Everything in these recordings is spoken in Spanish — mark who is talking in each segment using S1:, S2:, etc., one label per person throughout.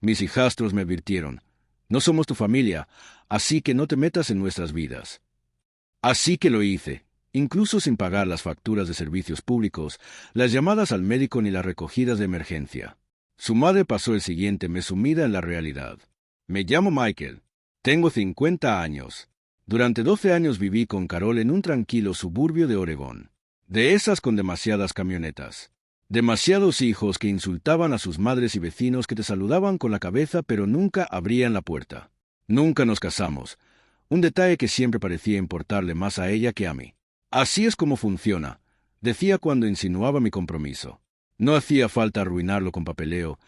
S1: Mis hijastros me advirtieron: no somos tu familia, así que no te metas en nuestras vidas. Así que lo hice, incluso sin pagar las facturas de servicios públicos, las llamadas al médico ni las recogidas de emergencia. Su madre pasó el siguiente mes sumida en la realidad. Me llamo Michael. Tengo 50 años. Durante 12 años viví con Carol en un tranquilo suburbio de Oregón. De esas con demasiadas camionetas. Demasiados hijos que insultaban a sus madres y vecinos que te saludaban con la cabeza pero nunca abrían la puerta. Nunca nos casamos. Un detalle que siempre parecía importarle más a ella que a mí. Así es como funciona, decía cuando insinuaba mi compromiso. No hacía falta arruinarlo con papeleo,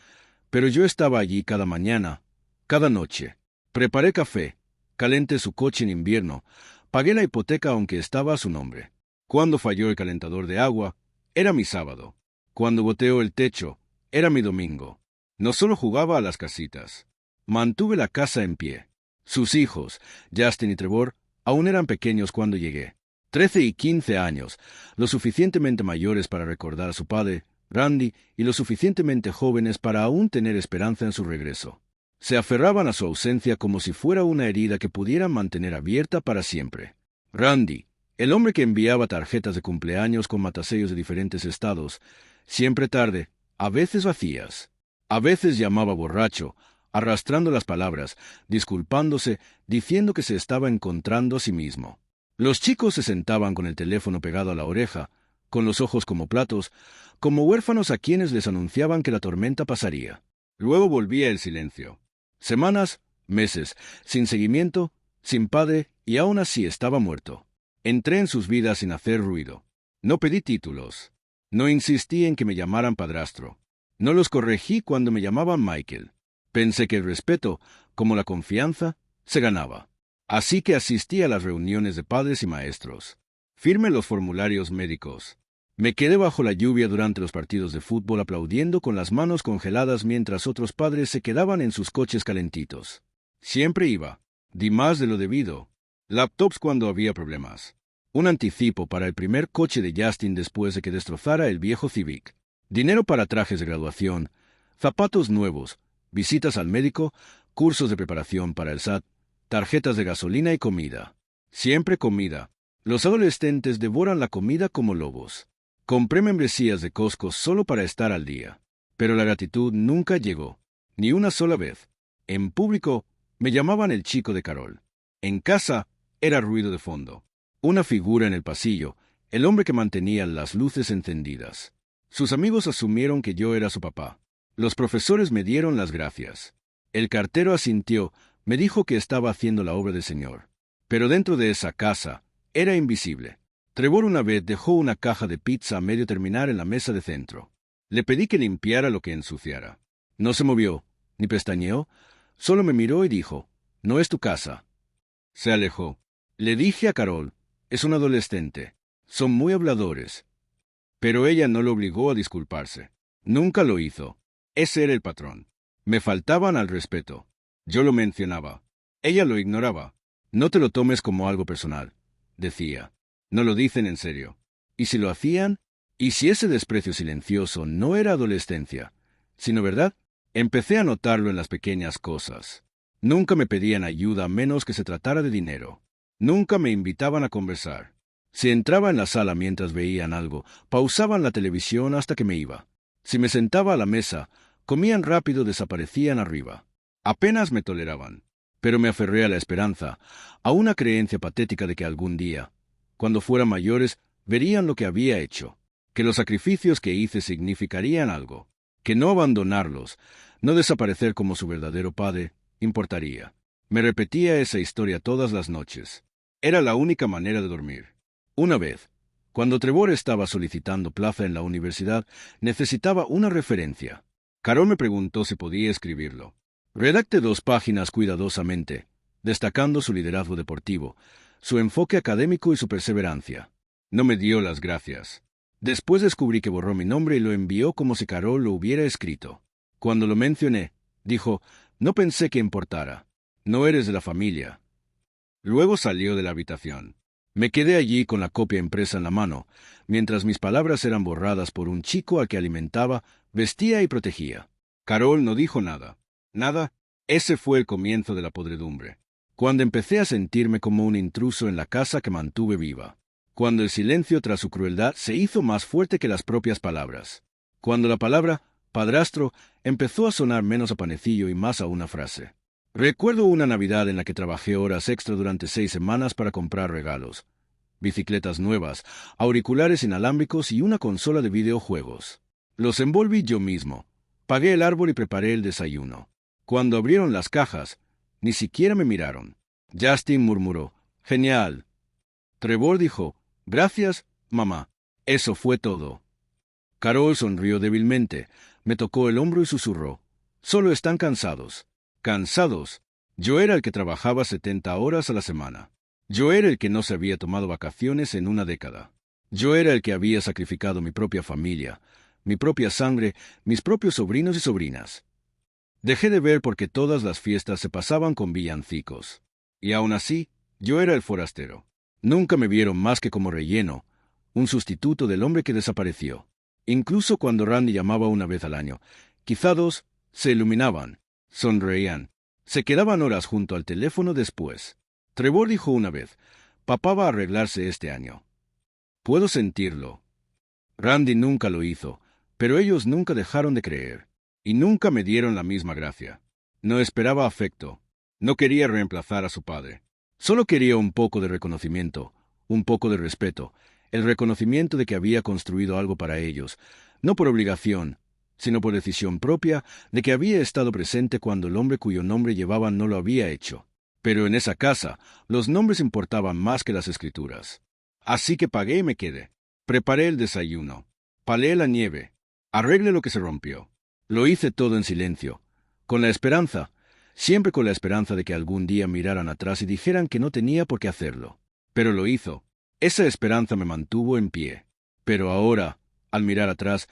S1: pero yo estaba allí cada mañana, cada noche. Preparé café, calenté su coche en invierno, pagué la hipoteca aunque estaba a su nombre. Cuando falló el calentador de agua, era mi sábado. Cuando goteó el techo, era mi domingo. No solo jugaba a las casitas. Mantuve la casa en pie. Sus hijos, Justin y Trevor, aún eran pequeños cuando llegué. 13 y 15 años, lo suficientemente mayores para recordar a su padre, Randy, y lo suficientemente jóvenes para aún tener esperanza en su regreso. Se aferraban a su ausencia como si fuera una herida que pudieran mantener abierta para siempre. Randy, el hombre que enviaba tarjetas de cumpleaños con matasellos de diferentes estados, siempre tarde, a veces vacías. A veces llamaba borracho, arrastrando las palabras, disculpándose, diciendo que se estaba encontrando a sí mismo. Los chicos se sentaban con el teléfono pegado a la oreja, con los ojos como platos, como huérfanos a quienes les anunciaban que la tormenta pasaría. Luego volvía el silencio. Semanas, meses, sin seguimiento, sin padre, y aún así estaba muerto. Entré en sus vidas sin hacer ruido. No pedí títulos. No insistí en que me llamaran padrastro. No los corregí cuando me llamaban Michael. Pensé que el respeto, como la confianza, se ganaba. Así que asistí a las reuniones de padres y maestros. Firmé los formularios médicos. Me quedé bajo la lluvia durante los partidos de fútbol aplaudiendo con las manos congeladas mientras otros padres se quedaban en sus coches calentitos. Siempre iba. Di más de lo debido. Laptops cuando había problemas. Un anticipo para el primer coche de Justin después de que destrozara el viejo Civic. Dinero para trajes de graduación, zapatos nuevos, visitas al médico, cursos de preparación para el SAT, tarjetas de gasolina y comida. Siempre comida. Los adolescentes devoran la comida como lobos. Compré membresías de Costco solo para estar al día. Pero la gratitud nunca llegó. Ni una sola vez. En público, me llamaban el chico de Carol. En casa, era ruido de fondo. Una figura en el pasillo, el hombre que mantenía las luces encendidas. Sus amigos asumieron que yo era su papá. Los profesores me dieron las gracias. El cartero asintió, me dijo que estaba haciendo la obra del Señor. Pero dentro de esa casa, era invisible. Trevor una vez dejó una caja de pizza a medio terminar en la mesa de centro. Le pedí que limpiara lo que ensuciara. No se movió, ni pestañeó, solo me miró y dijo: «No es tu casa». Se alejó. Le dije a Carol: «Es un adolescente. Son muy habladores». Pero ella no lo obligó a disculparse. Nunca lo hizo. Ese era el patrón. Me faltaban al respeto. Yo lo mencionaba. Ella lo ignoraba. «No te lo tomes como algo personal», decía. «No lo dicen en serio». ¿Y si lo hacían? ¿Y si ese desprecio silencioso no era adolescencia, sino verdad? Empecé a notarlo en las pequeñas cosas. Nunca me pedían ayuda a menos que se tratara de dinero. Nunca me invitaban a conversar. Si entraba en la sala mientras veían algo, pausaban la televisión hasta que me iba. Si me sentaba a la mesa, comían rápido, desaparecían arriba. Apenas me toleraban. Pero me aferré a la esperanza, a una creencia patética de que algún día, cuando fueran mayores, verían lo que había hecho, que los sacrificios que hice significarían algo, que no abandonarlos, no desaparecer como su verdadero padre, importaría. Me repetía esa historia todas las noches. Era la única manera de dormir. Una vez, cuando Trevor estaba solicitando plaza en la universidad, necesitaba una referencia. Carol me preguntó si podía escribirlo. Redacté 2 páginas cuidadosamente, destacando su liderazgo deportivo, su enfoque académico y su perseverancia. No me dio las gracias. Después descubrí que borró mi nombre y lo envió como si Carol lo hubiera escrito. Cuando lo mencioné, dijo: «No pensé que importara. No eres de la familia». Luego salió de la habitación. Me quedé allí con la copia impresa en la mano, mientras mis palabras eran borradas por un chico al que alimentaba, vestía y protegía. Carol no dijo nada. Nada. Ese fue el comienzo de la podredumbre. Cuando empecé a sentirme como un intruso en la casa que mantuve viva. Cuando el silencio tras su crueldad se hizo más fuerte que las propias palabras. Cuando la palabra padrastro empezó a sonar menos a panecillo y más a una frase. Recuerdo una Navidad en la que trabajé horas extra durante 6 semanas para comprar regalos. Bicicletas nuevas, auriculares inalámbricos y una consola de videojuegos. Los envolví yo mismo. Pagué el árbol y preparé el desayuno. Cuando abrieron las cajas, ni siquiera me miraron. Justin murmuró, «Genial». Trevor dijo, «Gracias, mamá». Eso fue todo. Carol sonrió débilmente, me tocó el hombro y susurró, «Solo están cansados». ¿Cansados? Yo era el que trabajaba 70 horas a la semana. Yo era el que no se había tomado vacaciones en una década. Yo era el que había sacrificado mi propia familia, mi propia sangre, mis propios sobrinos y sobrinas. Dejé de ver porque todas las fiestas se pasaban con villancicos. Y aún así, yo era el forastero. Nunca me vieron más que como relleno, un sustituto del hombre que desapareció. Incluso cuando Randy llamaba una vez al año, quizá 2, se iluminaban, sonreían, se quedaban horas junto al teléfono después. Trevor dijo una vez, «Papá va a arreglarse este año». Puedo sentirlo. Randy nunca lo hizo, pero ellos nunca dejaron de creer. Y nunca me dieron la misma gracia. No esperaba afecto. No quería reemplazar a su padre. Solo quería un poco de reconocimiento, un poco de respeto, el reconocimiento de que había construido algo para ellos, no por obligación, sino por decisión propia, de que había estado presente cuando el hombre cuyo nombre llevaban no lo había hecho. Pero en esa casa, los nombres importaban más que las escrituras. Así que pagué y me quedé. Preparé el desayuno. Palé la nieve. Arreglé lo que se rompió. Lo hice todo en silencio, con la esperanza, siempre con la esperanza de que algún día miraran atrás y dijeran que no tenía por qué hacerlo. Pero lo hizo. Esa esperanza me mantuvo en pie. Pero ahora, al mirar atrás,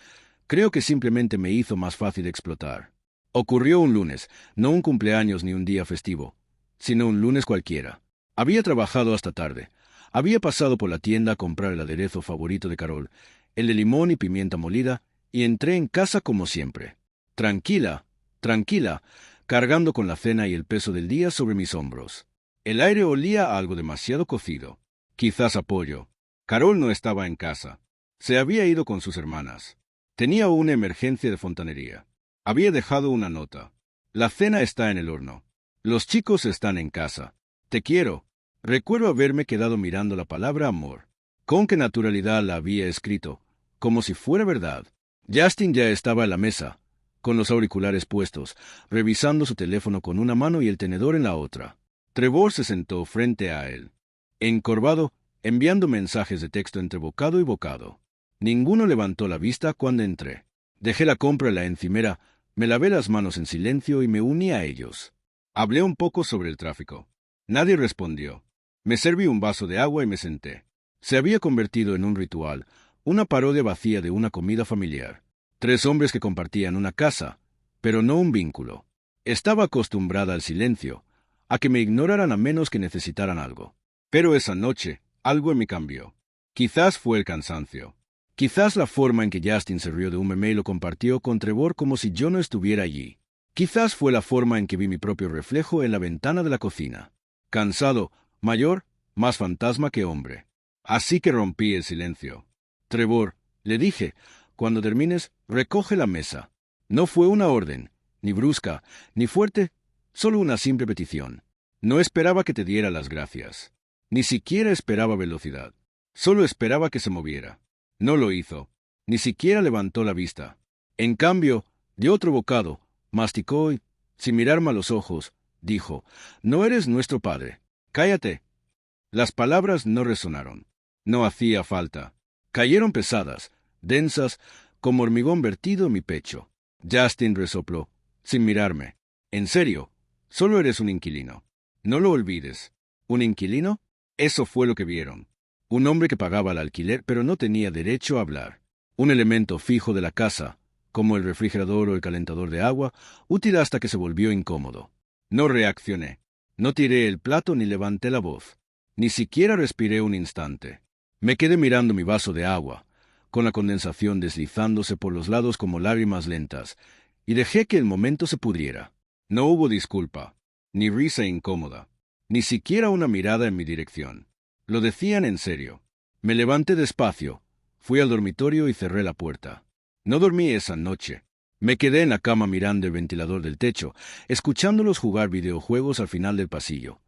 S1: creo que simplemente me hizo más fácil explotar. Ocurrió un lunes, no un cumpleaños ni un día festivo, sino un lunes cualquiera. Había trabajado hasta tarde. Había pasado por la tienda a comprar el aderezo favorito de Carol, el de limón y pimienta molida, y entré en casa como siempre. Tranquila, tranquila, cargando con la cena y el peso del día sobre mis hombros. El aire olía a algo demasiado cocido. Quizás a pollo. Carol no estaba en casa. Se había ido con sus hermanas. Tenía una emergencia de fontanería. Había dejado una nota. La cena está en el horno. Los chicos están en casa. Te quiero. Recuerdo haberme quedado mirando la palabra amor. Con qué naturalidad la había escrito, como si fuera verdad. Justin ya estaba a la mesa, con los auriculares puestos, revisando su teléfono con una mano y el tenedor en la otra. Trevor se sentó frente a él, encorvado, enviando mensajes de texto entre bocado y bocado. Ninguno levantó la vista cuando entré. Dejé la compra en la encimera, me lavé las manos en silencio y me uní a ellos. Hablé un poco sobre el tráfico. Nadie respondió. Me serví un vaso de agua y me senté. Se había convertido en un ritual, una parodia vacía de una comida familiar. 3 hombres que compartían una casa, pero no un vínculo. Estaba acostumbrada al silencio, a que me ignoraran a menos que necesitaran algo. Pero esa noche, algo en mí cambió. Quizás fue el cansancio. Quizás la forma en que Justin se rió de un meme y lo compartió con Trevor como si yo no estuviera allí. Quizás fue la forma en que vi mi propio reflejo en la ventana de la cocina. Cansado, mayor, más fantasma que hombre. Así que rompí el silencio. Trevor, le dije, cuando termines, recoge la mesa. No fue una orden, ni brusca, ni fuerte, solo una simple petición. No esperaba que te diera las gracias. Ni siquiera esperaba velocidad. Solo esperaba que se moviera. No lo hizo. Ni siquiera levantó la vista. En cambio, dio otro bocado, masticó y, sin mirarme a los ojos, dijo, «No eres nuestro padre. Cállate». Las palabras no resonaron. No hacía falta. Cayeron pesadas, densas, como hormigón vertido en mi pecho. Justin resopló, sin mirarme. «¿En serio? Solo eres un inquilino. No lo olvides». ¿Un inquilino? Eso fue lo que vieron. Un hombre que pagaba el alquiler pero no tenía derecho a hablar. Un elemento fijo de la casa, como el refrigerador o el calentador de agua, útil hasta que se volvió incómodo. No reaccioné. No tiré el plato ni levanté la voz. Ni siquiera respiré un instante. Me quedé mirando mi vaso de agua, con la condensación deslizándose por los lados como lágrimas lentas, y dejé que el momento se pudriera. No hubo disculpa, ni risa incómoda, ni siquiera una mirada en mi dirección. Lo decían en serio. Me levanté despacio, fui al dormitorio y cerré la puerta. No dormí esa noche. Me quedé en la cama mirando el ventilador del techo, escuchándolos jugar videojuegos al final del pasillo.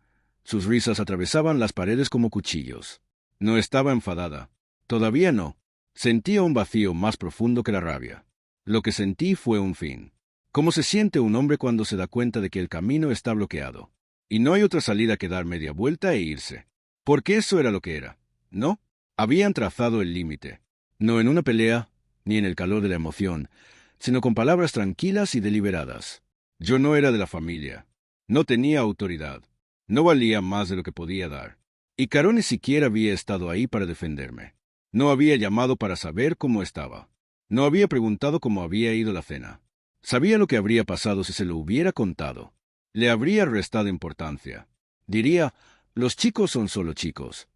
S1: Sus risas atravesaban las paredes como cuchillos. No estaba enfadada. Todavía no. Sentía un vacío más profundo que la rabia. Lo que sentí fue un fin. ¿Cómo se siente un hombre cuando se da cuenta de que el camino está bloqueado? Y no hay otra salida que dar media vuelta e irse. Porque eso era lo que era. ¿No? Habían trazado el límite. No en una pelea, ni en el calor de la emoción, sino con palabras tranquilas y deliberadas. Yo no era de la familia. No tenía autoridad. No valía más de lo que podía dar. Y Caro ni siquiera había estado ahí para defenderme. No había llamado para saber cómo estaba. No había preguntado cómo había ido la cena. Sabía lo que habría pasado si se lo hubiera contado. Le habría restado importancia. Diría, los chicos son solo chicos.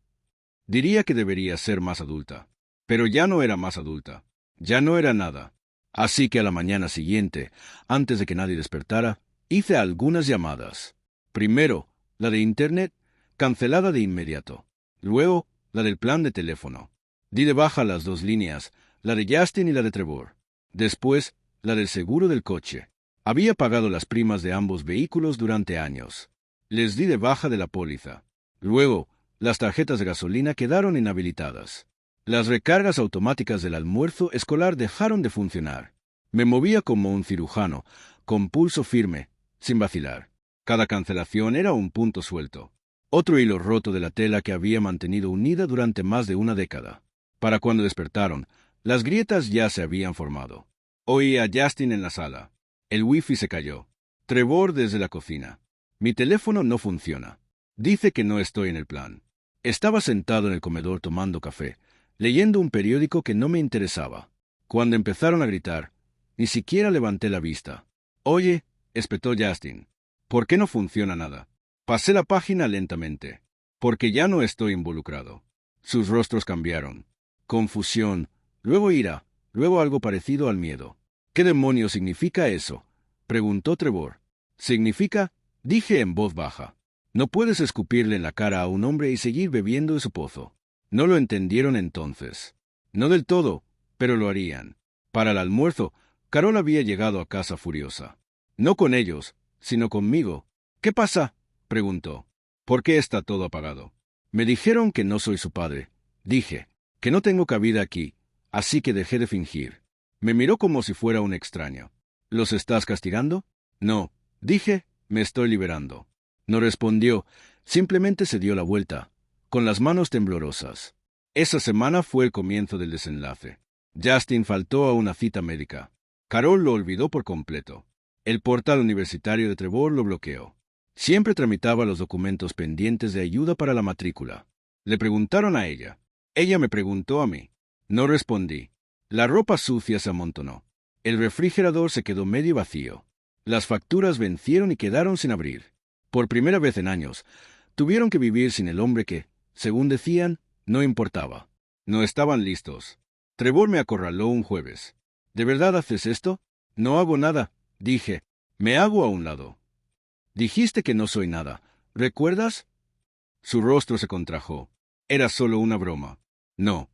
S1: Diría que debería ser más adulta. Pero ya no era más adulta. Ya no era nada. Así que a la mañana siguiente, antes de que nadie despertara, hice algunas llamadas. Primero, la de Internet, cancelada de inmediato. Luego, la del plan de teléfono. Di de baja las 2 líneas, la de Justin y la de Trevor. Después, la del seguro del coche. Había pagado las primas de ambos vehículos durante años. Les di de baja de la póliza. Luego, las tarjetas de gasolina quedaron inhabilitadas. Las recargas automáticas del almuerzo escolar dejaron de funcionar. Me movía como un cirujano, con pulso firme, sin vacilar. Cada cancelación era un punto suelto. Otro hilo roto de la tela que había mantenido unida durante más de una década. Para cuando despertaron, las grietas ya se habían formado. Oí a Justin en la sala. El wifi se cayó. Trevor desde la cocina. Mi teléfono no funciona. Dice que no estoy en el plan. Estaba sentado en el comedor tomando café, leyendo un periódico que no me interesaba. Cuando empezaron a gritar, ni siquiera levanté la vista. Oye, espetó Justin. ¿Por qué no funciona nada? Pasé la página lentamente. Porque ya no estoy involucrado. Sus rostros cambiaron. Confusión, luego ira, luego algo parecido al miedo. ¿Qué demonios significa eso? Preguntó Trevor. Significa, dije en voz baja. No puedes escupirle en la cara a un hombre y seguir bebiendo de su pozo. No lo entendieron entonces. No del todo, pero lo harían. Para el almuerzo, Carol había llegado a casa furiosa. No con ellos, sino conmigo. ¿Qué pasa? Preguntó. ¿Por qué está todo apagado? Me dijeron que no soy su padre. Dije, que no tengo cabida aquí, así que dejé de fingir. Me miró como si fuera un extraño. ¿Los estás castigando? No. Dije, me estoy liberando. No respondió, simplemente se dio la vuelta, con las manos temblorosas. Esa semana fue el comienzo del desenlace. Justin faltó a una cita médica. Carol lo olvidó por completo. El portal universitario de Trevor lo bloqueó. Siempre tramitaba los documentos pendientes de ayuda para la matrícula. Le preguntaron a ella. Ella me preguntó a mí. No respondí. La ropa sucia se amontonó. El refrigerador se quedó medio vacío. Las facturas vencieron y quedaron sin abrir. Por primera vez en años, tuvieron que vivir sin el hombre que, según decían, no importaba. No estaban listos. Trevor me acorraló un jueves. ¿De verdad haces esto? No hago nada, dije. Me hago a un lado. Dijiste que no soy nada. ¿Recuerdas? Su rostro se contrajo. Era solo una broma. No.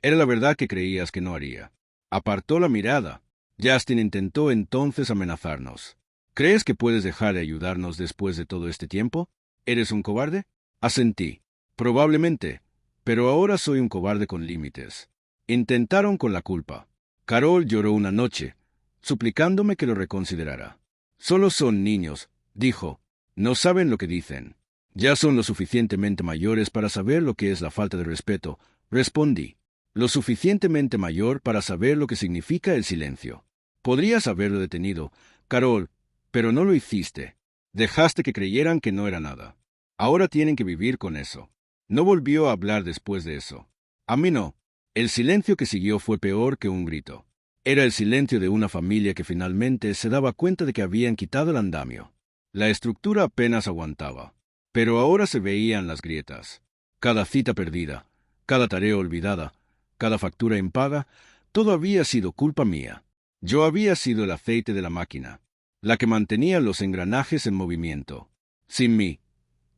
S1: Era la verdad que creías que no haría. Apartó la mirada. Justin intentó entonces amenazarnos. ¿Crees que puedes dejar de ayudarnos después de todo este tiempo? ¿Eres un cobarde? Asentí. Probablemente. Pero ahora soy un cobarde con límites. Intentaron con la culpa. Carol lloró una noche, suplicándome que lo reconsiderara. Solo son niños, dijo. No saben lo que dicen. Ya son lo suficientemente mayores para saber lo que es la falta de respeto, respondí. Lo suficientemente mayor para saber lo que significa el silencio. Podrías haberlo detenido, Carol, pero no lo hiciste. Dejaste que creyeran que no era nada. Ahora tienen que vivir con eso. No volvió a hablar después de eso. A mí no. El silencio que siguió fue peor que un grito. Era el silencio de una familia que finalmente se daba cuenta de que habían quitado el andamio. La estructura apenas aguantaba. Pero ahora se veían las grietas. Cada cita perdida, cada tarea olvidada, cada factura impaga, todo había sido culpa mía. Yo había sido el aceite de la máquina. la que mantenía los engranajes en movimiento. Sin mí,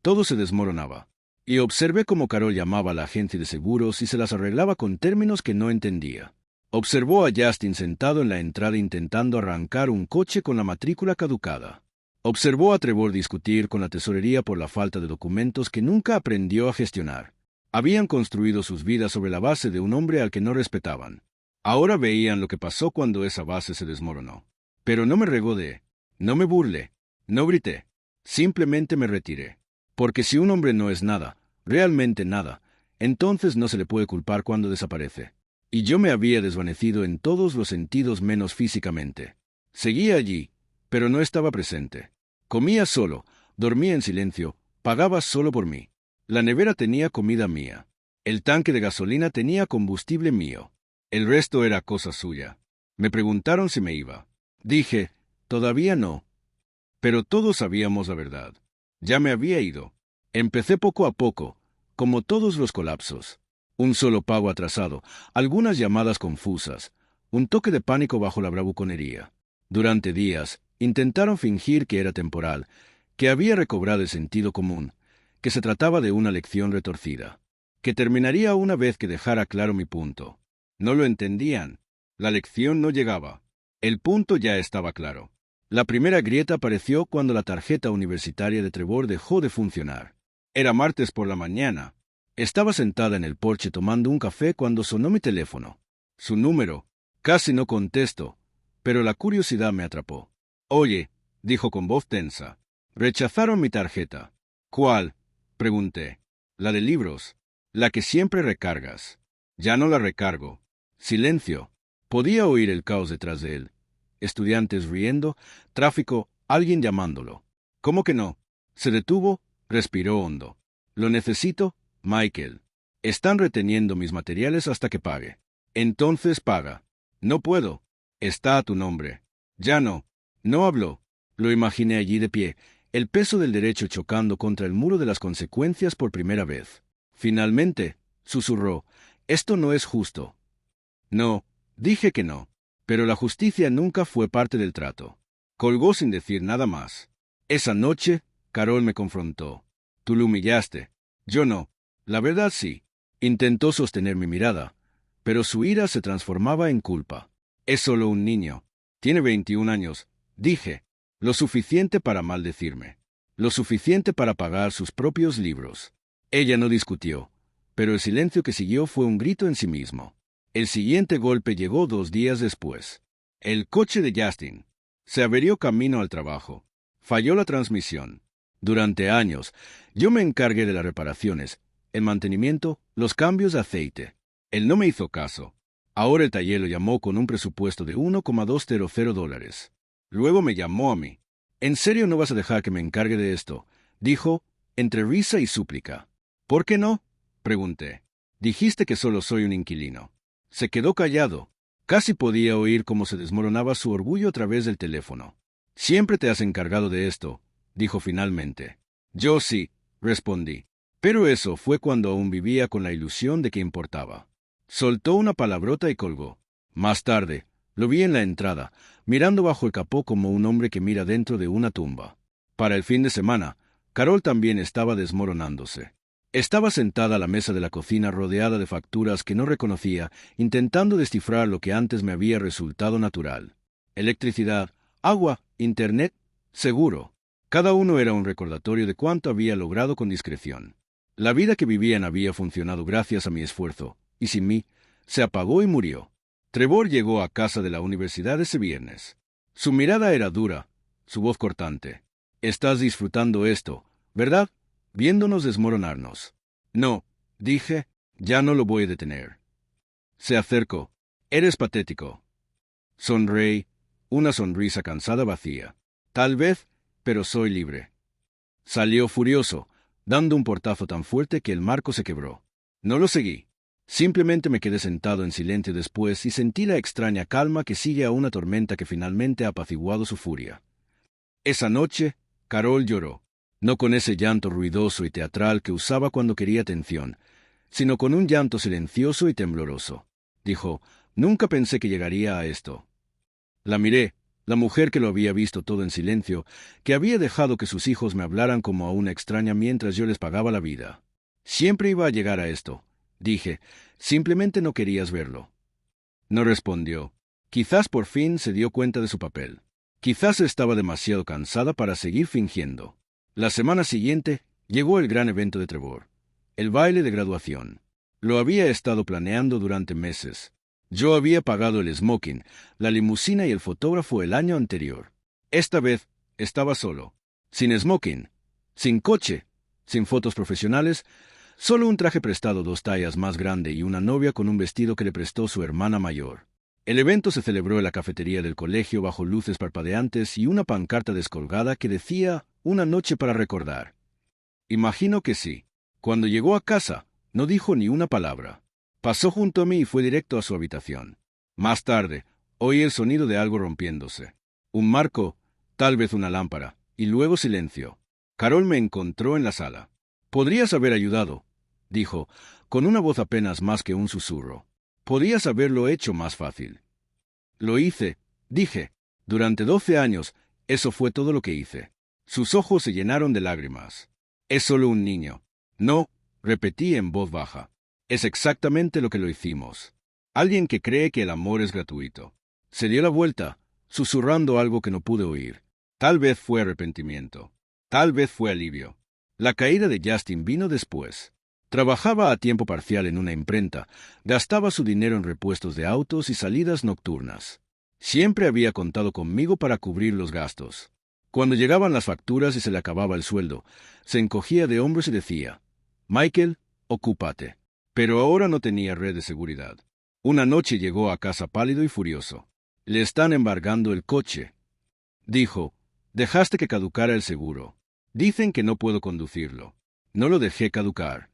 S1: todo se desmoronaba. Y observé cómo Carol llamaba a la agencia de seguros y se las arreglaba con términos que no entendía. Observó a Justin sentado en la entrada intentando arrancar un coche con la matrícula caducada. Observó a Trevor discutir con la tesorería por la falta de documentos que nunca aprendió a gestionar. Habían construido sus vidas sobre la base de un hombre al que no respetaban. Ahora veían lo que pasó cuando esa base se desmoronó. Pero no me regodé, no me burlé, no grité. Simplemente me retiré. Porque si un hombre no es nada, realmente nada, entonces no se le puede culpar cuando desaparece. Y yo me había desvanecido en todos los sentidos menos físicamente. Seguía allí, pero no estaba presente. Comía solo, dormía en silencio, pagaba solo por mí. La nevera tenía comida mía. El tanque de gasolina tenía combustible mío. El resto era cosa suya. Me preguntaron si me iba. Dije, todavía no. Pero todos sabíamos la verdad. Ya me había ido. Empecé poco a poco, como todos los colapsos. Un solo pago atrasado, algunas llamadas confusas, un toque de pánico bajo la bravuconería. Durante días, intentaron fingir que era temporal, que había recobrado el sentido común, que se trataba de una lección retorcida, que terminaría una vez que dejara claro mi punto. No lo entendían. La lección no llegaba. El punto ya estaba claro. La primera grieta apareció cuando la tarjeta universitaria de Trevor dejó de funcionar. Era martes por la mañana. Estaba sentada en el porche tomando un café cuando sonó mi teléfono. Su número. Casi no contesto, pero la curiosidad me atrapó. Oye, dijo con voz tensa. Rechazaron mi tarjeta. ¿Cuál? Pregunté. La de libros. La que siempre recargas. Ya no la recargo. Silencio. Podía oír el caos detrás de él. Estudiantes riendo, tráfico, alguien llamándolo. ¿Cómo que no? Se detuvo, respiró hondo. Lo necesito, Michael. Están reteniendo mis materiales hasta que pague. Entonces paga. No puedo. Está a tu nombre. Ya no. No habló. Lo imaginé allí de pie, el peso del derecho chocando contra el muro de las consecuencias por primera vez. Finalmente, susurró, esto no es justo. No, dije que no. Pero la justicia nunca fue parte del trato. Colgó sin decir nada más. Esa noche, Carol me confrontó. Tú lo humillaste. Yo no. La verdad sí. Intentó sostener mi mirada, pero su ira se transformaba en culpa. Es solo un niño. Tiene 21 años, dije. Lo suficiente para maldecirme. Lo suficiente para pagar sus propios libros. Ella no discutió, pero el silencio que siguió fue un grito en sí mismo. El siguiente golpe llegó 2 días después. El coche de Justin se averió camino al trabajo. Falló la transmisión. Durante años, yo me encargué de las reparaciones, el mantenimiento, los cambios de aceite. Él no me hizo caso. Ahora el taller lo llamó con un presupuesto de $1,200. Luego me llamó a mí. ¿En serio no vas a dejar que me encargue de esto?, dijo, entre risa y súplica. ¿Por qué no?, pregunté. Dijiste que solo soy un inquilino. Se quedó callado. Casi podía oír cómo se desmoronaba su orgullo a través del teléfono. Siempre te has encargado de esto, dijo finalmente. Yo sí, respondí. Pero eso fue cuando aún vivía con la ilusión de que importaba. Soltó una palabrota y colgó. Más tarde, lo vi en la entrada, mirando bajo el capó como un hombre que mira dentro de una tumba. Para el fin de semana, Carol también estaba desmoronándose. Estaba sentada a la mesa de la cocina rodeada de facturas que no reconocía, intentando descifrar lo que antes me había resultado natural. Electricidad, agua, internet, seguro. Cada uno era un recordatorio de cuánto había logrado con discreción. La vida que vivían había funcionado gracias a mi esfuerzo, y sin mí, se apagó y murió. Trevor llegó a casa de la universidad ese viernes. Su mirada era dura, su voz cortante. Estás disfrutando esto, ¿verdad? Viéndonos desmoronarnos. No, dije, ya no lo voy a detener. Se acercó. Eres patético. Sonreí, una sonrisa cansada vacía. Tal vez, pero soy libre. Salió furioso, dando un portazo tan fuerte que el marco se quebró. No lo seguí. Simplemente me quedé sentado en silencio después y sentí la extraña calma que sigue a una tormenta que finalmente ha apaciguado su furia. Esa noche, Carol lloró. No con ese llanto ruidoso y teatral que usaba cuando quería atención, sino con un llanto silencioso y tembloroso. Dijo, nunca pensé que llegaría a esto. La miré, La mujer que lo había visto todo en silencio, que había dejado que sus hijos me hablaran como a una extraña mientras yo les pagaba la vida. Siempre iba a llegar a esto, dije, simplemente no querías verlo. No respondió. Quizás por fin se dio cuenta de su papel. Quizás estaba demasiado cansada para seguir fingiendo. La semana siguiente llegó el gran evento de Trevor, el baile de graduación. Lo había estado planeando durante meses. Yo había pagado el smoking, la limusina y el fotógrafo el año anterior. Esta vez estaba solo, sin smoking, sin coche, sin fotos profesionales, solo un traje prestado 2 tallas más grande y una novia con un vestido que le prestó su hermana mayor. El evento se celebró en la cafetería del colegio bajo luces parpadeantes y una pancarta descolgada que decía «Una noche para recordar». Imagino que sí. Cuando llegó a casa, no dijo ni una palabra. Pasó junto a mí y fue directo a su habitación. Más tarde, oí el sonido de algo rompiéndose. Un marco, tal vez una lámpara, y luego silencio. Carol me encontró en la sala. «Podrías haber ayudado», dijo, con una voz apenas más que un susurro. «Podías haberlo hecho más fácil». «Lo hice», dije. «Durante 12 años, eso fue todo lo que hice». Sus ojos se llenaron de lágrimas. «Es solo un niño». «No», repetí en voz baja. «Es exactamente lo que lo hicimos. Alguien que cree que el amor es gratuito». Se dio la vuelta, susurrando algo que no pude oír. Tal vez fue arrepentimiento. Tal vez fue alivio. La caída de Justin vino después. Trabajaba a tiempo parcial en una imprenta, gastaba su dinero en repuestos de autos y salidas nocturnas. Siempre había contado conmigo para cubrir los gastos. Cuando llegaban las facturas y se le acababa el sueldo, se encogía de hombros y decía, «Michael, ocúpate». Pero ahora no tenía red de seguridad. Una noche llegó a casa pálido y furioso. «Le están embargando el coche», dijo. «Dejaste que caducara el seguro. Dicen que no puedo conducirlo». «No lo dejé caducar».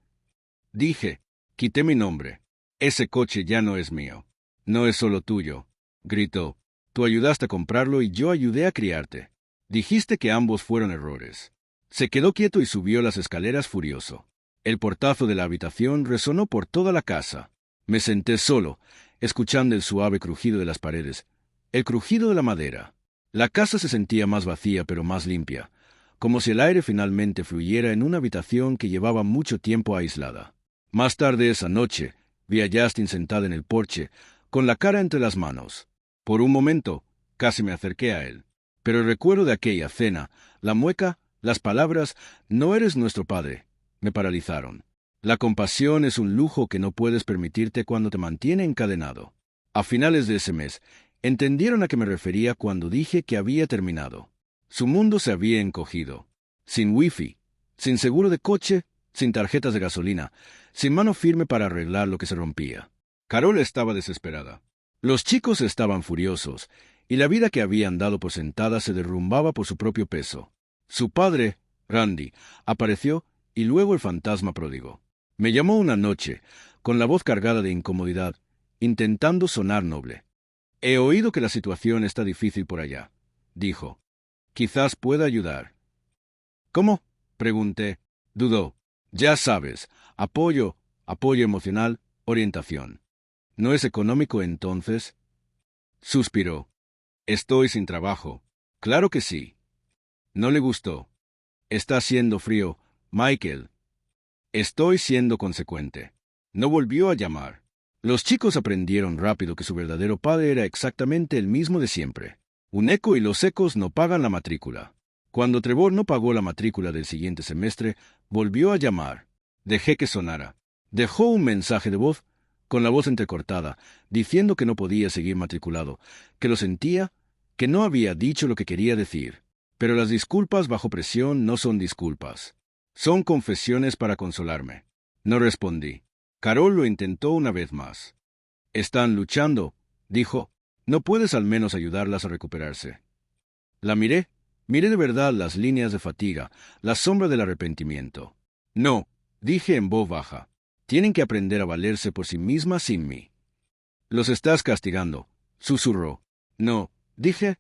S1: Dije. «Quité mi nombre. Ese coche ya no es mío». «No es solo tuyo», gritó. «Tú ayudaste a comprarlo y yo ayudé a criarte. Dijiste que ambos fueron errores». Se quedó quieto y subió las escaleras furioso. El portazo de la habitación resonó por toda la casa. Me senté solo, escuchando el suave crujido de las paredes, el crujido de la madera. La casa se sentía más vacía pero más limpia, como si el aire finalmente fluyera en una habitación que llevaba mucho tiempo aislada. Más tarde esa noche, vi a Justin sentada en el porche, con la cara entre las manos. Por un momento, casi me acerqué a él. Pero el recuerdo de aquella cena, la mueca, las palabras, «no eres nuestro padre», me paralizaron. La compasión es un lujo que no puedes permitirte cuando te mantiene encadenado. A finales de ese mes, entendieron a qué me refería cuando dije que había terminado. Su mundo se había encogido. Sin wifi, sin seguro de coche, sin tarjetas de gasolina, sin mano firme para arreglar lo que se rompía. Carol estaba desesperada. Los chicos estaban furiosos, y la vida que habían dado por sentada se derrumbaba por su propio peso. Su padre, Randy, apareció y luego el fantasma pródigo. Me llamó una noche, con la voz cargada de incomodidad, intentando sonar noble. «He oído que la situación está difícil por allá», dijo. «Quizás pueda ayudar». «¿Cómo?», pregunté. Dudó. «Ya sabes, apoyo emocional, orientación». «¿No es económico entonces?». Suspiró. «Estoy sin trabajo». «Claro que sí». No le gustó. «Está haciendo frío, Michael». «Estoy siendo consecuente». No volvió a llamar. Los chicos aprendieron rápido que su verdadero padre era exactamente el mismo de siempre. Un eco y los ecos no pagan la matrícula. Cuando Trevor no pagó la matrícula del siguiente semestre, volvió a llamar. Dejé que sonara. Dejó un mensaje de voz, con la voz entrecortada, diciendo que no podía seguir matriculado, que lo sentía, que no había dicho lo que quería decir. Pero las disculpas bajo presión no son disculpas. Son confesiones para consolarme. No respondí. Carol lo intentó una vez más. «Están luchando», dijo. «¿No puedes al menos ayudarlas a recuperarse?» La miré de verdad las líneas de fatiga, la sombra del arrepentimiento. «No», dije en voz baja. «Tienen que aprender a valerse por sí mismas sin mí». «Los estás castigando», susurró. «No», dije.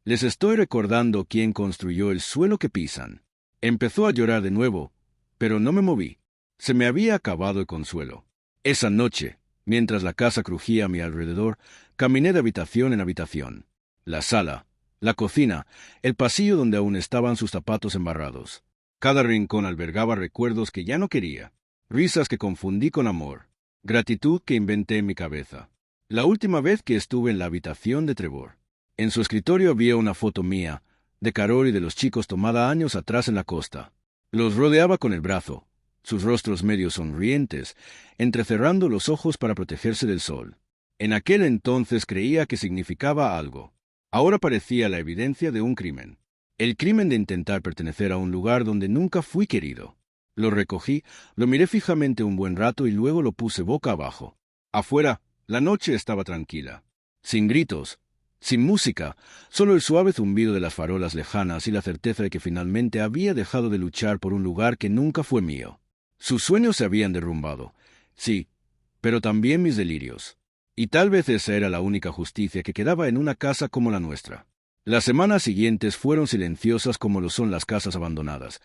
S1: «Les estoy recordando quién construyó el suelo que pisan». Empezó a llorar de nuevo, pero no me moví. Se me había acabado el consuelo. Esa noche, mientras la casa crujía a mi alrededor, caminé de habitación en habitación. La sala, La cocina, el pasillo donde aún estaban sus zapatos embarrados. Cada rincón albergaba recuerdos que ya no quería, risas que confundí con amor, gratitud que inventé en mi cabeza. La última vez que estuve en la habitación de Trevor, en su escritorio había una foto mía, de Carol y de los chicos tomada años atrás en la costa. Los rodeaba con el brazo, sus rostros medio sonrientes, entrecerrando los ojos para protegerse del sol. En aquel entonces creía que significaba algo. Ahora parecía la evidencia de un crimen. El crimen de intentar pertenecer a un lugar donde nunca fui querido. Lo recogí, lo miré fijamente un buen rato y luego lo puse boca abajo. Afuera, la noche estaba tranquila. Sin gritos, sin música, solo el suave zumbido de las farolas lejanas y la certeza de que finalmente había dejado de luchar por un lugar que nunca fue mío. Sus sueños se habían derrumbado, sí, pero también mis delirios. Y tal vez esa era la única justicia que quedaba en una casa como la nuestra. Las semanas siguientes fueron silenciosas como lo son las casas abandonadas,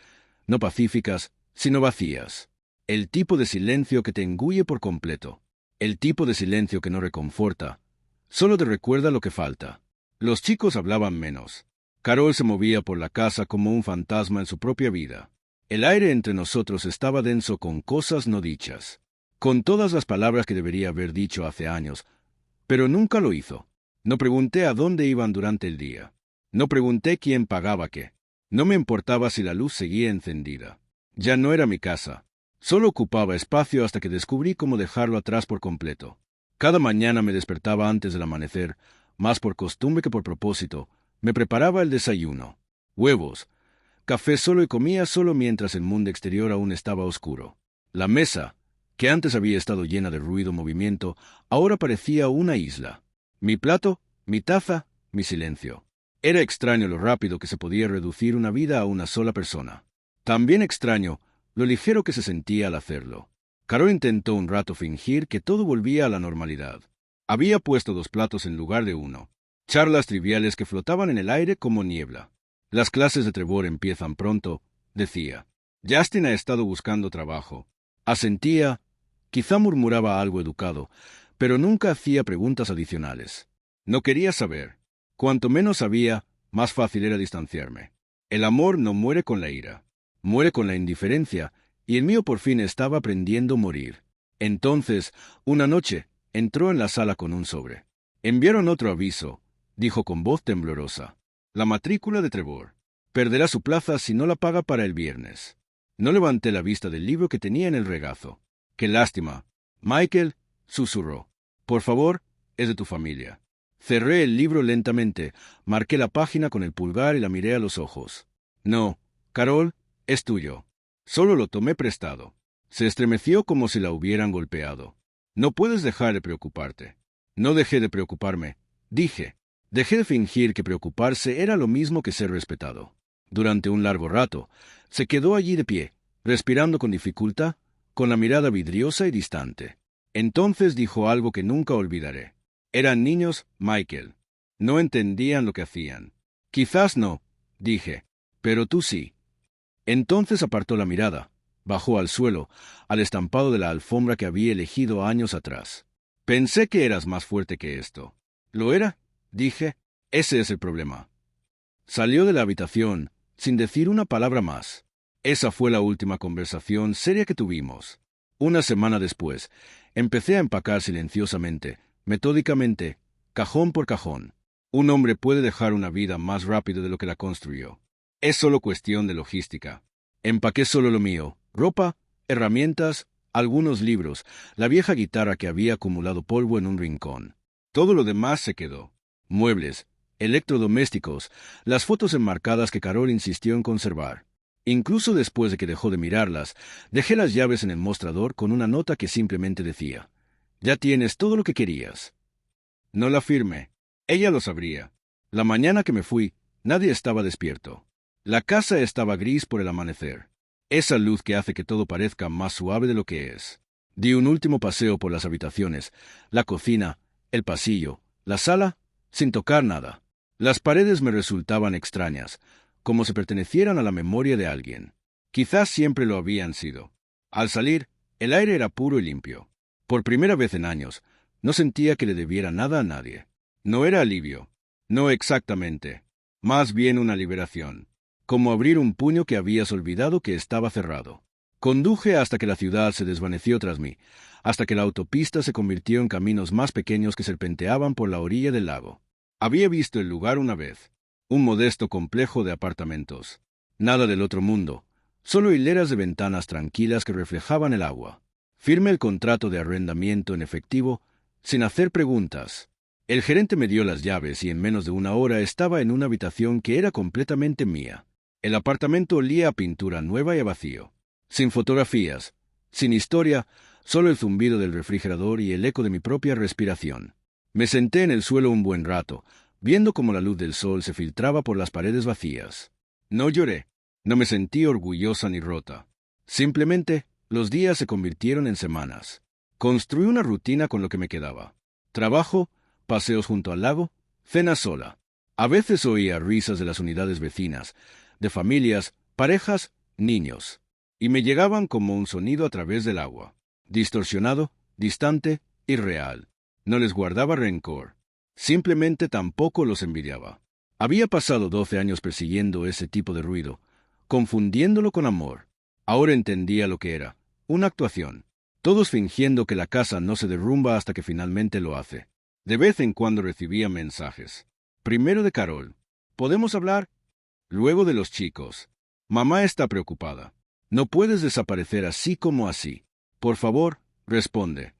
S1: no pacíficas, sino vacías. El tipo de silencio que te engulle por completo. El tipo de silencio que no reconforta, solo te recuerda lo que falta. Los chicos hablaban menos. Carol se movía por la casa como un fantasma en su propia vida. El aire entre nosotros estaba denso con cosas no dichas, con todas las palabras que debería haber dicho hace años, pero nunca lo hizo. No pregunté a dónde iban durante el día. No pregunté quién pagaba qué. No me importaba si la luz seguía encendida. Ya no era mi casa. Solo ocupaba espacio hasta que descubrí cómo dejarlo atrás por completo. Cada mañana me despertaba antes del amanecer, más por costumbre que por propósito. Me preparaba el desayuno. Huevos, café solo y comía solo mientras el mundo exterior aún estaba oscuro. La mesa, que antes había estado llena de ruido y movimiento, ahora parecía una isla. Mi plato, mi taza, mi silencio. Era extraño lo rápido que se podía reducir una vida a una sola persona. También extraño lo ligero que se sentía al hacerlo. Carol intentó un rato fingir que todo volvía a la normalidad. Había puesto 2 platos en lugar de 1. Charlas triviales que flotaban en el aire como niebla. Las clases de Trevor empiezan pronto, decía. Justin ha estado buscando trabajo. Asentía, quizá murmuraba algo educado, pero nunca hacía preguntas adicionales. No quería saber. Cuanto menos sabía, más fácil era distanciarme. El amor no muere con la ira. Muere con la indiferencia, y el mío por fin estaba aprendiendo a morir. Entonces, una noche, entró en la sala con un sobre. Enviaron otro aviso, dijo con voz temblorosa. La matrícula de Trevor. Perderá su plaza si no la paga para el viernes. No levanté la vista del libro que tenía en el regazo. ¡Qué lástima! Michael, susurró. Por favor, es de tu familia. Cerré el libro lentamente, marqué la página con el pulgar y la miré a los ojos. No, Carol, es tuyo. Solo lo tomé prestado. Se estremeció como si la hubieran golpeado. No puedes dejar de preocuparte. No dejé de preocuparme, dije. Dejé de fingir que preocuparse era lo mismo que ser respetado. Durante un largo rato, se quedó allí de pie, respirando con dificultad, con la mirada vidriosa y distante. Entonces dijo algo que nunca olvidaré. Eran niños, Michael. No entendían lo que hacían. Quizás no, dije, pero tú sí. Entonces apartó la mirada, bajó al suelo, al estampado de la alfombra que había elegido años atrás. Pensé que eras más fuerte que esto. ¿Lo era? Dije. Ese es el problema. Salió de la habitación, sin decir una palabra más. Esa fue la última conversación seria que tuvimos. Una semana después, empecé a empacar silenciosamente, metódicamente, cajón por cajón. Un hombre puede dejar una vida más rápido de lo que la construyó. Es solo cuestión de logística. Empaqué solo lo mío, ropa, herramientas, algunos libros, la vieja guitarra que había acumulado polvo en un rincón. Todo lo demás se quedó. Muebles, electrodomésticos, las fotos enmarcadas que Carol insistió en conservar. Incluso después de que dejó de mirarlas, dejé las llaves en el mostrador con una nota que simplemente decía: «Ya tienes todo lo que querías». No la firmé. Ella lo sabría. La mañana que me fui, nadie estaba despierto. La casa estaba gris por el amanecer. Esa luz que hace que todo parezca más suave de lo que es. Di un último paseo por las habitaciones, la cocina, el pasillo, la sala, sin tocar nada. Las paredes me resultaban extrañas, como si pertenecieran a la memoria de alguien. Quizás siempre lo habían sido. Al salir, el aire era puro y limpio. Por primera vez en años, no sentía que le debiera nada a nadie. No era alivio. No exactamente. Más bien una liberación. Como abrir un puño que habías olvidado que estaba cerrado. Conduje hasta que la ciudad se desvaneció tras mí, hasta que la autopista se convirtió en caminos más pequeños que serpenteaban por la orilla del lago. Había visto el lugar una vez. Un modesto complejo de apartamentos. Nada del otro mundo. Solo hileras de ventanas tranquilas que reflejaban el agua. Firmé el contrato de arrendamiento en efectivo, sin hacer preguntas. El gerente me dio las llaves y en menos de una hora estaba en una habitación que era completamente mía. El apartamento olía a pintura nueva y a vacío. Sin fotografías, sin historia, solo el zumbido del refrigerador y el eco de mi propia respiración. Me senté en el suelo un buen rato, viendo cómo la luz del sol se filtraba por las paredes vacías. No lloré, no me sentí orgullosa ni rota. Simplemente, los días se convirtieron en semanas. Construí una rutina con lo que me quedaba. Trabajo, paseos junto al lago, cena sola. A veces oía risas de las unidades vecinas, de familias, parejas, niños. Y me llegaban como un sonido a través del agua. Distorsionado, distante, irreal. No les guardaba rencor. Simplemente tampoco los envidiaba. Había pasado 12 años persiguiendo ese tipo de ruido, confundiéndolo con amor. Ahora entendía lo que era. Una actuación. Todos fingiendo que la casa no se derrumba hasta que finalmente lo hace. De vez en cuando recibía mensajes. Primero de Carol. ¿Podemos hablar? Luego de los chicos. Mamá está preocupada. No puedes desaparecer así como así. Por favor, responde.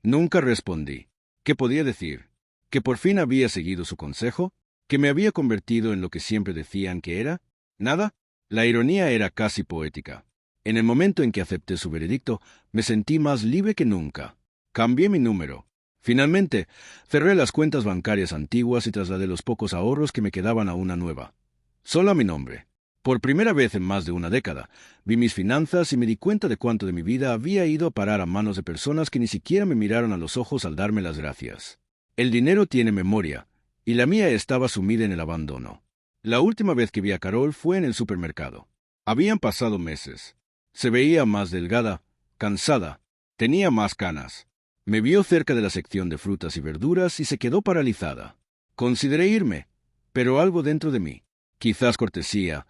S1: Nunca respondí. ¿Qué podía decir? ¿Que por fin había seguido su consejo? ¿Que me había convertido en lo que siempre decían que era? ¿Nada? La ironía era casi poética. En el momento en que acepté su veredicto, me sentí más libre que nunca. Cambié mi número. Finalmente, cerré las cuentas bancarias antiguas y trasladé los pocos ahorros que me quedaban a una nueva. Solo a mi nombre. Por primera vez en más de una década, vi mis finanzas y me di cuenta de cuánto de mi vida había ido a parar a manos de personas que ni siquiera me miraron a los ojos al darme las gracias. El dinero tiene memoria, y la mía estaba sumida en el abandono. La última vez que vi a Carol fue en el supermercado. Habían pasado meses. Se veía más delgada, cansada, tenía más canas. Me vio cerca de la sección de frutas y verduras y se quedó paralizada. Consideré irme, pero algo dentro de mí, quizás cortesía,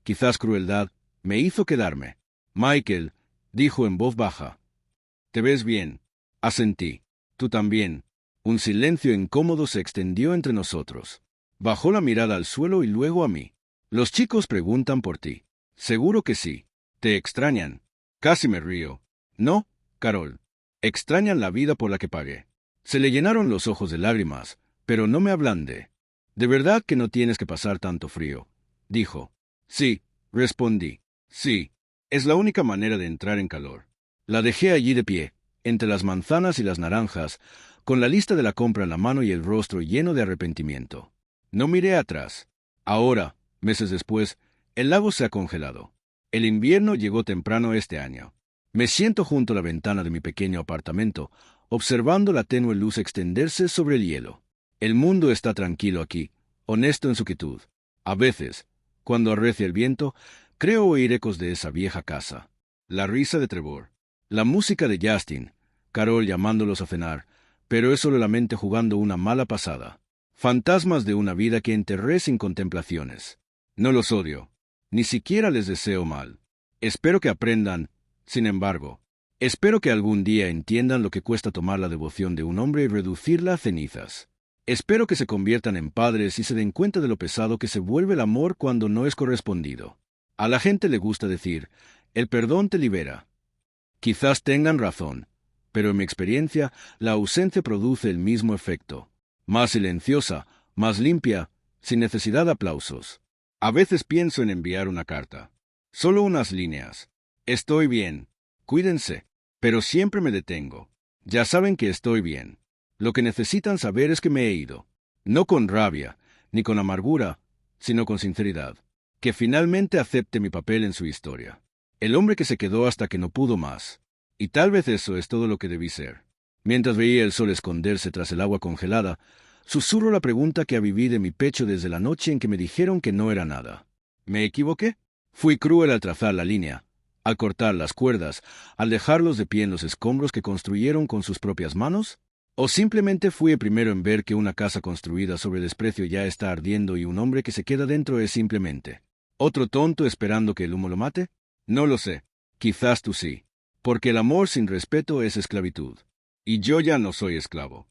S1: quizás crueldad, me hizo quedarme. Michael, dijo en voz baja. ¿Te ves bien? Asentí. Tú también. Un silencio incómodo se extendió entre nosotros. Bajó la mirada al suelo y luego a mí. Los chicos preguntan por ti. Seguro que sí. Te extrañan. Casi me río. No, Carol. Extrañan la vida por la que pagué. Se le llenaron los ojos de lágrimas, pero no me ablandé. De verdad que no tienes que pasar tanto frío, dijo. Sí, respondí. Sí, es la única manera de entrar en calor. La dejé allí de pie, entre las manzanas y las naranjas, con la lista de la compra en la mano y el rostro lleno de arrepentimiento. No miré atrás. Ahora, meses después, el lago se ha congelado. El invierno llegó temprano este año. Me siento junto a la ventana de mi pequeño apartamento, observando la tenue luz extenderse sobre el hielo. El mundo está tranquilo aquí, honesto en su quietud. A veces, cuando arrecia el viento, creo oír ecos de esa vieja casa. La risa de Trevor, la música de Justin, Carol llamándolos a cenar, pero es solo la mente jugando una mala pasada. Fantasmas de una vida que enterré sin contemplaciones. No los odio, ni siquiera les deseo mal. Espero que aprendan, sin embargo. Espero que algún día entiendan lo que cuesta tomar la devoción de un hombre y reducirla a cenizas. Espero que se conviertan en padres y se den cuenta de lo pesado que se vuelve el amor cuando no es correspondido. A la gente le gusta decir, el perdón te libera. Quizás tengan razón, pero en mi experiencia, la ausencia produce el mismo efecto. Más silenciosa, más limpia, sin necesidad de aplausos. A veces pienso en enviar una carta. Solo unas líneas. Estoy bien. Cuídense. Pero siempre me detengo. Ya saben que estoy bien. Lo que necesitan saber es que me he ido. No con rabia, ni con amargura, sino con sinceridad. Que finalmente acepte mi papel en su historia. El hombre que se quedó hasta que no pudo más. Y tal vez eso es todo lo que debí ser. Mientras veía el sol esconderse tras el agua congelada, susurro la pregunta que aviví de mi pecho desde la noche en que me dijeron que no era nada. ¿Me equivoqué? Fui cruel al trazar la línea, al cortar las cuerdas, al dejarlos de pie en los escombros que construyeron con sus propias manos. ¿O simplemente fui el primero en ver que una casa construida sobre desprecio ya está ardiendo y un hombre que se queda dentro es simplemente otro tonto esperando que el humo lo mate? No lo sé. Quizás tú sí. Porque el amor sin respeto es esclavitud. Y yo ya no soy esclavo.